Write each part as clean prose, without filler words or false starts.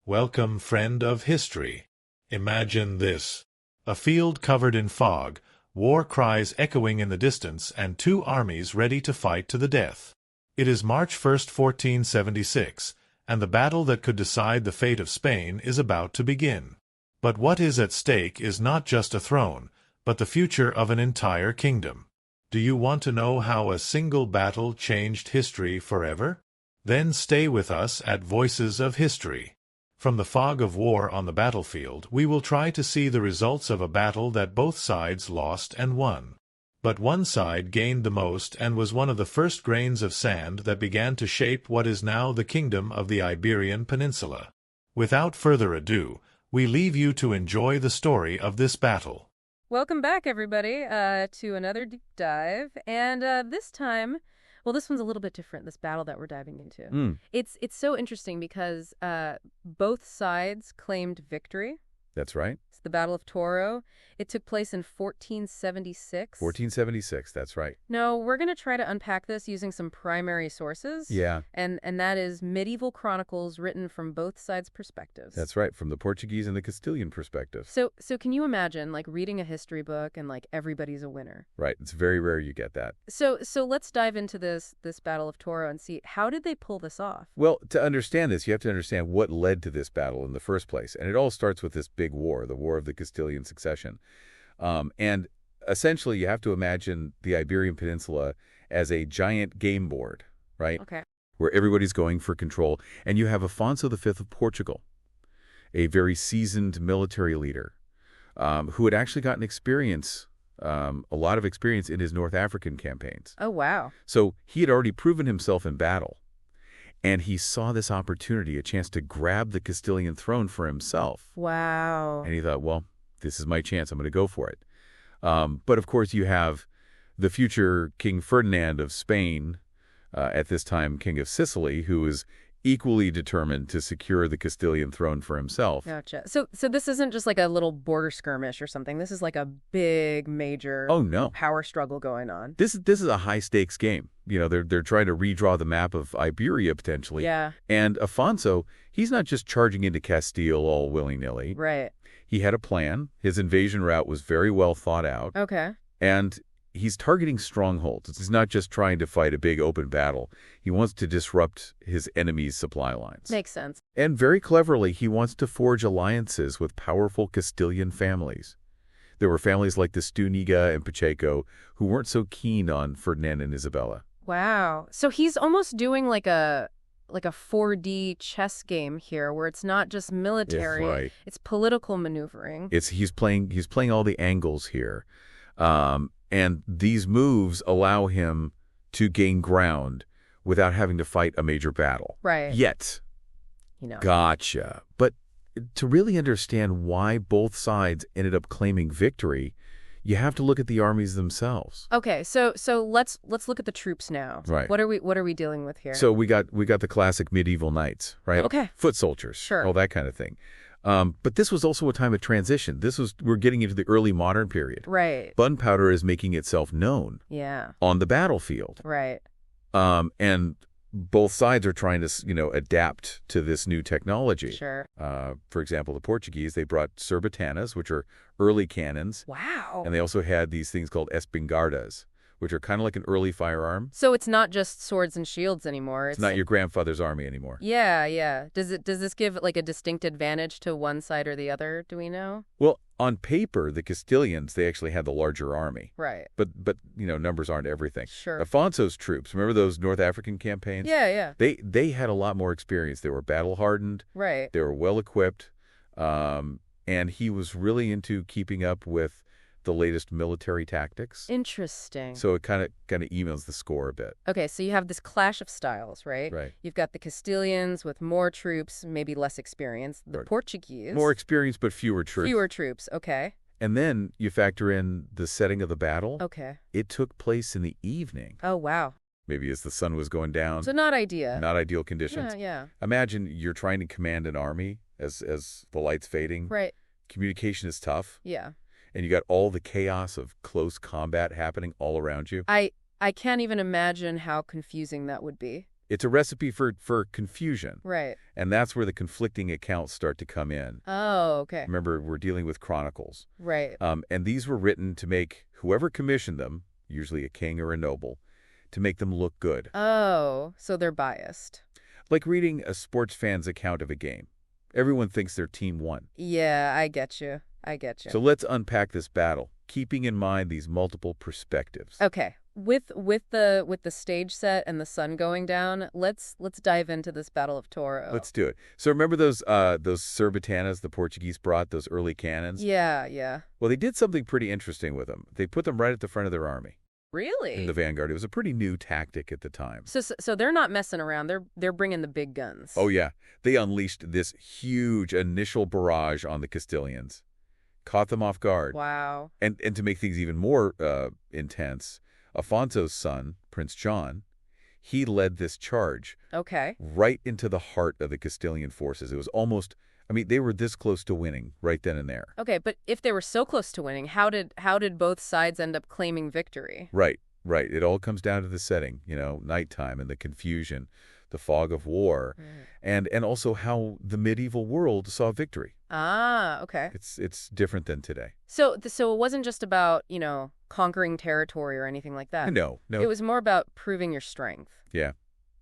Welcome, friend of history. Imagine this. A field covered in fog, war cries echoing in the distance, and two armies ready to fight to the death. It is March 1st, 1476, and the battle that could decide the fate of Spain is about to begin. But what is at stake is not just a throne, but the future of an entire kingdom. Do you want to know how a single battle changed history forever? Then stay with us at Voices of History. From the fog of war on the battlefield, we will try to see the results of a battle that both sides lost and won. But one side gained the most and was one of the first grains of sand that began to shape what is now the kingdom of the Iberian Peninsula. Without further ado, we leave you to enjoy the story of this battle. Welcome back, everybody, to another deep dive. And this time, well, this one's a little bit different, this battle that we're diving into. It's so interesting because both sides claimed victory. That's right. It's the Battle of Toro. It took place in 1476. 1476, that's right. No, we're going to try to unpack this using some primary sources. Yeah. And that is medieval chronicles written from both sides' perspectives. That's right, from the Portuguese and the Castilian perspective. So can you imagine, like, reading a history book and, like, everybody's a winner? Right, it's very rare you get that. So let's dive into this Battle of Toro and see, how did they pull this off? Well, to understand this, you have to understand what led to this battle in the first place. And it all starts with this big war, the War of the Castilian Succession. And essentially, you have to imagine the Iberian Peninsula as a giant game board, right? Okay. Where everybody's going for control. And you have Afonso V of Portugal, a very seasoned military leader, who had actually gotten experience, a lot of experience in his North African campaigns. Oh, wow. So he had already proven himself in battle. And he saw this opportunity, a chance to grab the Castilian throne for himself. Wow. And he thought, well, this is my chance. I'm going to go for it. But, of course, you have the future King Ferdinand of Spain, at this time King of Sicily, who is equally determined to secure the Castilian throne for himself. Gotcha. So this isn't just like a little border skirmish or something. This is like a big, major power struggle going on. This is a high-stakes game. You know, they're trying to redraw the map of Iberia, potentially. Yeah. And Afonso, he's not just charging into Castile all willy-nilly. Right. He had a plan. His invasion route was very well thought out. Okay. And he's targeting strongholds. He's not just trying to fight a big open battle. He wants to disrupt his enemy's supply lines. Makes sense. And very cleverly, he wants to forge alliances with powerful Castilian families. There were families like the Stuniga and Pacheco who weren't so keen on Ferdinand and Isabella. Wow. So he's almost doing like a 4D chess game here, where it's not just military, right. It's political maneuvering. He's playing all the angles here. And these moves allow him to gain ground without having to fight a major battle. Right. Yet. You know. Gotcha. But to really understand why both sides ended up claiming victory, you have to look at the armies themselves. Okay, so let's look at the troops now. Right. What are we dealing with here? So we got the classic medieval knights, right? Okay. Foot soldiers. Sure. All that kind of thing. But this was also a time of transition. We're getting into the early modern period. Right. Gunpowder is making itself known. Yeah. On the battlefield. Right. And both sides are trying to, adapt to this new technology. Sure. For example, the Portuguese, they brought surbatanas, which are early cannons. Wow. And they also had these things called espingardas, which are kind of like an early firearm. So it's not just swords and shields anymore. It's not your grandfather's army anymore. Yeah, yeah. Does this give like a distinct advantage to one side or the other? Do we know? Well, on paper, the Castilians, they actually had the larger army. Right. But numbers aren't everything. Sure. Afonso's troops, remember those North African campaigns? Yeah, yeah. They had a lot more experience. They were battle-hardened. Right. They were well-equipped. And he was really into keeping up with the latest military tactics. Interesting. So it kind of evens the score a bit. Okay, so you have this clash of styles, right? Right. You've got the Castilians with more troops, maybe less experience. The Portuguese. More experience, but fewer troops. Fewer troops, okay. And then you factor in the setting of the battle. Okay. It took place in the evening. Oh, wow. Maybe as the sun was going down. So not ideal. Not ideal conditions. Yeah. Imagine you're trying to command an army as the light's fading. Right. Communication is tough. Yeah. And you got all the chaos of close combat happening all around you. I can't even imagine how confusing that would be. It's a recipe for confusion. Right. And that's where the conflicting accounts start to come in. Oh, okay. Remember, we're dealing with chronicles. Right. And these were written to make whoever commissioned them, usually a king or a noble, to make them look good. Oh, so they're biased. Like reading a sports fan's account of a game. Everyone thinks their team won. Yeah, I get you. So let's unpack this battle, keeping in mind these multiple perspectives. Okay. With the stage set and the sun going down, let's dive into this Battle of Toro. Let's do it. So remember those cerbatanas the Portuguese brought, those early cannons? Yeah, yeah. Well, they did something pretty interesting with them. They put them right at the front of their army. Really? In the vanguard. It was a pretty new tactic at the time. So they're not messing around. They're bringing the big guns. Oh, yeah. They unleashed this huge initial barrage on the Castilians. Caught them off guard. Wow. And to make things even more intense, Afonso's son, Prince John, he led this charge. Okay. Right into the heart of the Castilian forces. It was almost, I mean, they were this close to winning right then and there. Okay, but if they were so close to winning, how did both sides end up claiming victory? Right. It all comes down to the setting, nighttime and the confusion, the fog of war, and also how the medieval world saw victory. Ah, okay. It's different than today. So it wasn't just about, conquering territory or anything like that. No. It was more about proving your strength. Yeah,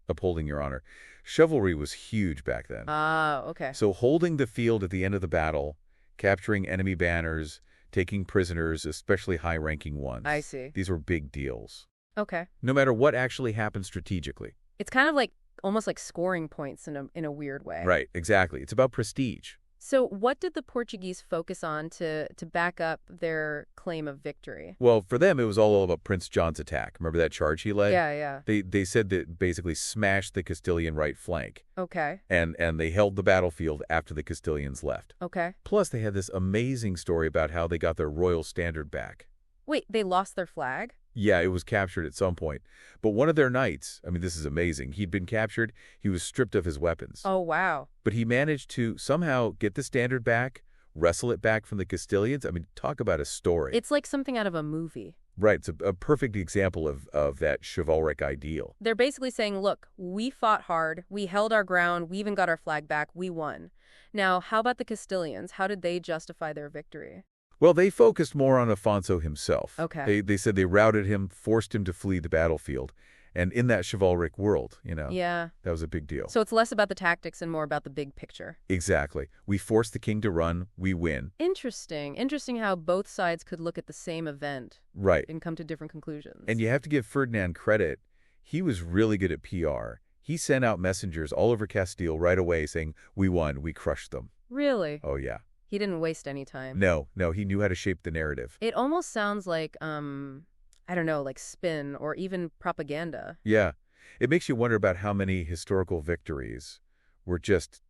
upholding your honor. Chivalry was huge back then. Ah, okay. So holding the field at the end of the battle, capturing enemy banners, taking prisoners, especially high-ranking ones. I see. These were big deals. Okay. No matter what actually happened strategically. It's kind of like almost like scoring points in a weird way. Right, exactly. It's about prestige. So what did the Portuguese focus on to back up their claim of victory? Well, for them, it was all about Prince John's attack. Remember that charge he led? Yeah. They said that basically smashed the Castilian right flank. Okay. And they held the battlefield after the Castilians left. Okay. Plus, they had this amazing story about how they got their royal standard back. Wait, they lost their flag? Yeah, it was captured at some point. But one of their knights, I mean, this is amazing. He'd been captured. He was stripped of his weapons. Oh, wow. But he managed to somehow get the standard back, wrestle it back from the Castilians. I mean, talk about a story. It's like something out of a movie. Right. It's a perfect example of that chivalric ideal. They're basically saying, look, we fought hard. We held our ground. We even got our flag back. We won. Now, how about the Castilians? How did they justify their victory? Well, they focused more on Afonso himself. Okay. They said they routed him, forced him to flee the battlefield. And in that chivalric world, Yeah. that was a big deal. So it's less about the tactics and more about the big picture. Exactly. We force the king to run, we win. Interesting. Interesting how both sides could look at the same event. Right. And come to different conclusions. And you have to give Ferdinand credit. He was really good at PR. He sent out messengers all over Castile right away saying, we won, we crushed them. Really? Oh, yeah. He didn't waste any time. No, he knew how to shape the narrative. It almost sounds like, I don't know, like spin or even propaganda. Yeah. It makes you wonder about how many historical victories were just,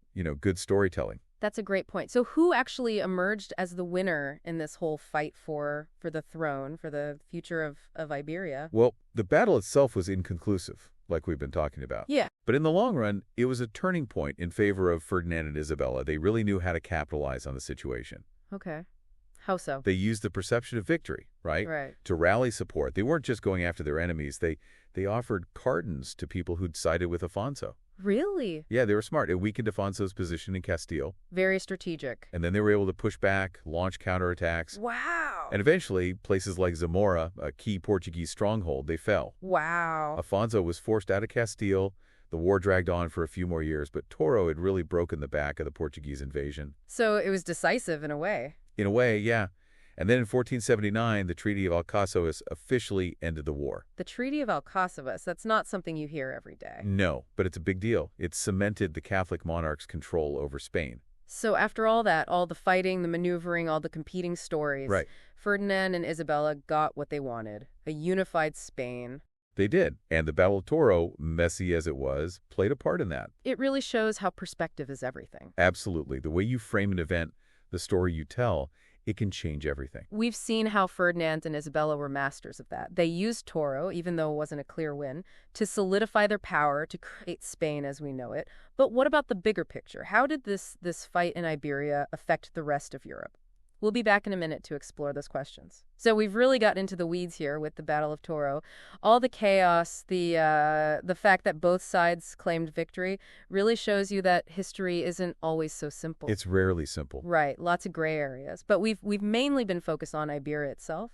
good storytelling. That's a great point. So who actually emerged as the winner in this whole fight for the throne, for the future of Iberia? Well, the battle itself was inconclusive, like we've been talking about. Yeah. But in the long run, it was a turning point in favor of Ferdinand and Isabella. They really knew how to capitalize on the situation. Okay. How so? They used the perception of victory, right? Right. To rally support. They weren't just going after their enemies. They offered pardons to people who'd sided with Afonso. Really? Yeah, they were smart. It weakened Afonso's position in Castile. Very strategic. And then they were able to push back, launch counterattacks. Wow. And eventually, places like Zamora, a key Portuguese stronghold, they fell. Wow. Afonso was forced out of Castile. The war dragged on for a few more years, but Toro had really broken the back of the Portuguese invasion. So it was decisive in a way. In a way, yeah. And then in 1479, the Treaty of Alcáçovas officially ended the war. The Treaty of Alcáçovas, that's not something you hear every day. No, but it's a big deal. It cemented the Catholic monarch's control over Spain. So after all that, all the fighting, the maneuvering, all the competing stories, Right. Ferdinand and Isabella got what they wanted, a unified Spain. They did. And the Battle of Toro, messy as it was, played a part in that. It really shows how perspective is everything. Absolutely. The way you frame an event, the story you tell, it can change everything. We've seen how Ferdinand and Isabella were masters of that. They used Toro, even though it wasn't a clear win, to solidify their power, to create Spain as we know it. But what about the bigger picture? How did this fight in Iberia affect the rest of Europe? We'll be back in a minute to explore those questions. So we've really got into the weeds here with the Battle of Toro. All the chaos, the fact that both sides claimed victory really shows you that history isn't always so simple. It's rarely simple. Right, lots of gray areas. But we've mainly been focused on Iberia itself.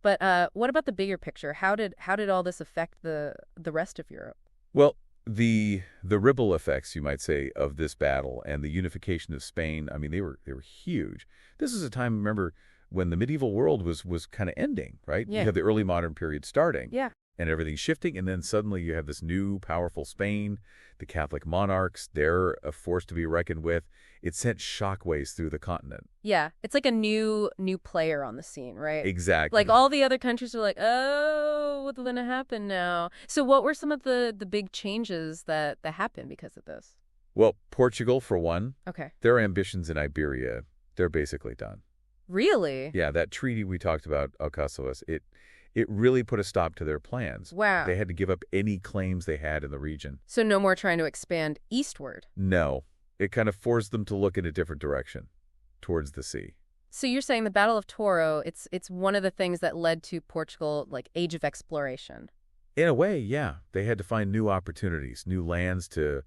But what about the bigger picture? How did all this affect the rest of Europe? Well, the ripple effects, you might say, of this battle and the unification of Spain, I mean, they were huge. This is a time, remember, when the medieval world was kind of ending, right? Yeah. You have the early modern period starting. Yeah. And everything's shifting, and then suddenly you have this new, powerful Spain, the Catholic monarchs, they're a force to be reckoned with. It sent shockwaves through the continent. Yeah, it's like a new player on the scene, right? Exactly. Like all the other countries are like, oh, what's going to happen now? So what were some of the big changes that happened because of this? Well, Portugal, for one. Okay. Their ambitions in Iberia, they're basically done. Really? Yeah, that treaty we talked about, Alcáceres, it really put a stop to their plans. Wow. They had to give up any claims they had in the region. So no more trying to expand eastward? No. It kind of forced them to look in a different direction, towards the sea. So you're saying the Battle of Toro, it's one of the things that led to Portugal, like, age of exploration? In a way, yeah. They had to find new opportunities, new lands to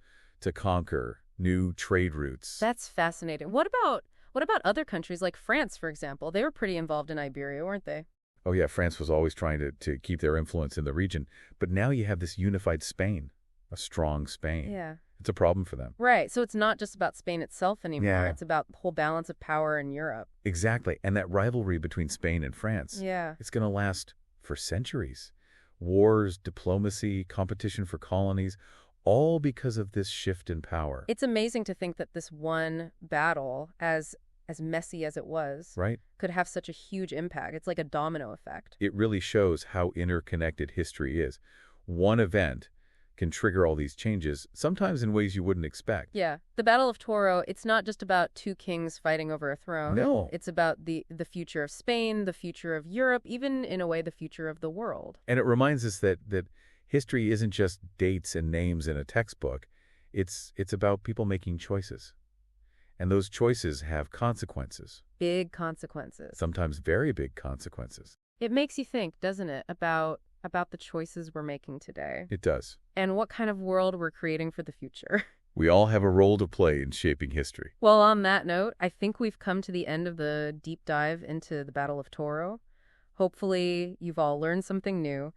conquer, new trade routes. That's fascinating. What about other countries like France, for example? They were pretty involved in Iberia, weren't they? Oh, yeah, France was always trying to keep their influence in the region. But now you have this unified Spain, a strong Spain. Yeah. It's a problem for them. Right. So it's not just about Spain itself anymore. Yeah. It's about the whole balance of power in Europe. Exactly. And that rivalry between Spain and France, Yeah. it's going to last for centuries. Wars, diplomacy, competition for colonies, all because of this shift in power. It's amazing to think that this one battle, as messy as it was, right? could have such a huge impact. It's like a domino effect. It really shows how interconnected history is. One event can trigger all these changes, sometimes in ways you wouldn't expect. Yeah. The Battle of Toro, it's not just about two kings fighting over a throne. No. It's about the future of Spain, the future of Europe, even, in a way, the future of the world. And it reminds us that history isn't just dates and names in a textbook. It's about people making choices. And those choices have consequences. Big consequences. Sometimes very big consequences. It makes you think, doesn't it, about the choices we're making today. It does. And what kind of world we're creating for the future. We all have a role to play in shaping history. Well, on that note, I think we've come to the end of the deep dive into the Battle of Toro. Hopefully, you've all learned something new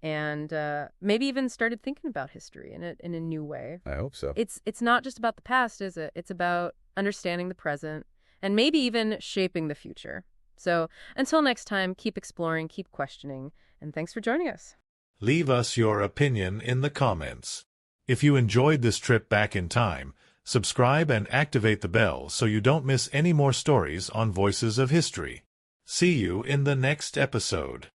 and maybe even started thinking about history in a new way. I hope so. It's not just about the past, is it? It's about understanding the present and maybe even shaping the future. So until next time, keep exploring, keep questioning, and thanks for joining us. Leave us your opinion in the comments. If you enjoyed this trip back in time, subscribe and activate the bell so you don't miss any more stories on Voices of History. See you in the next episode.